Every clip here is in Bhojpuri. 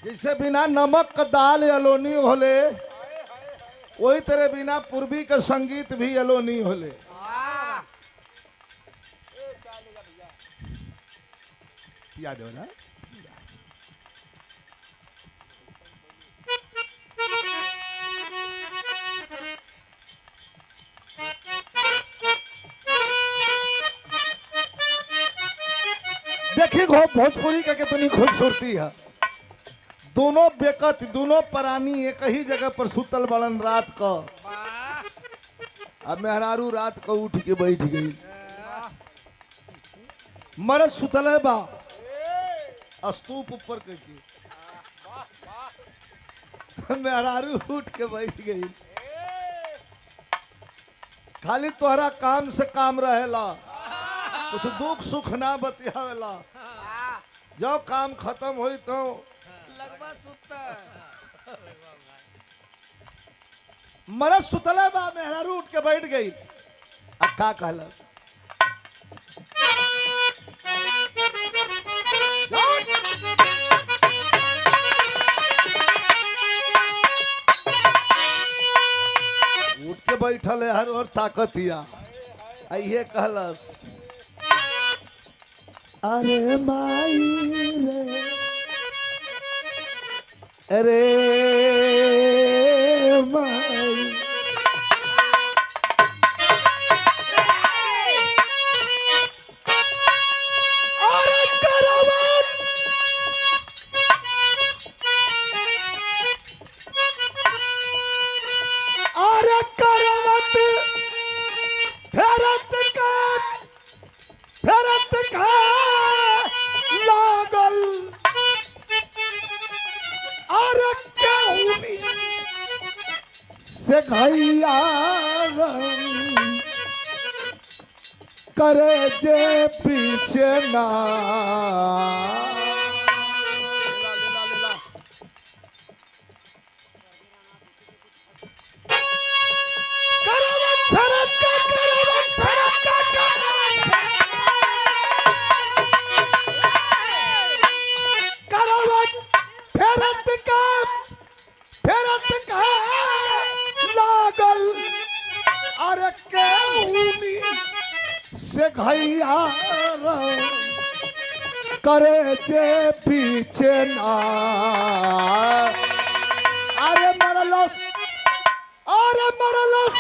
जैसे बिना नमक का दाल अलोनी होले, वही तरह बिना पूर्वी का संगीत भी अलोनी होले। याद हो ना? देखिए भोजपुरी का कितनी खूबसूरती है। दोनों बेकत, दोनों प्राणी एक ही जगह पर सुतल बड़न रात को। अब मेहरारू रात को उठ के बैठ गई, मरद सुतले बा स्तूप ऊपर करके, मेहरारू उठ के बैठ गई। खाली तोहरा काम से काम रहेला, कुछ दुख सुख ना बतियावेला। जो काम खत्म हुई तो लगवा सुता। मरद सुतले बा, मेहरारू उठ के बैठ गई। अब का कहला? उठ के बैठल है हर और ताकतिया। ये कहलस, अरे माई रे, अरे माई, अरे करवट, अरे करवट फेरत का लागल, अरे केहूनी से घैया करे जे पीछे ना। से घैया करे जे पीछे ना। अरे मरलस, अरे मरलस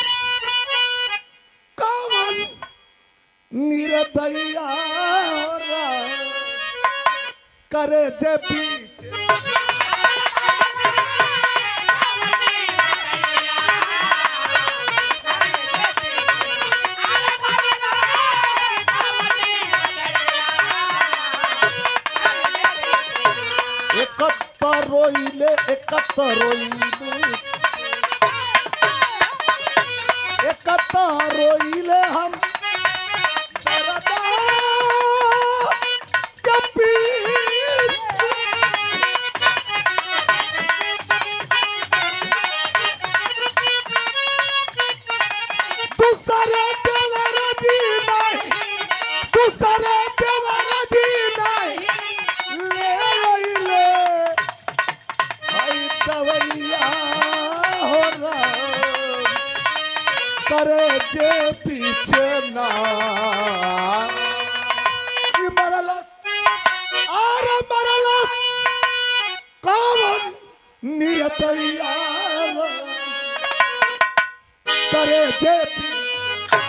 कौन निर्दया करे जे पीछे। रोइले रोइले हम दूसरे देवर दी नहीं, दूसरे देवर दी नहीं, करे जे पीछे ना। मरलस, अरे मरलस कौन नियतैया करे जे पीछे।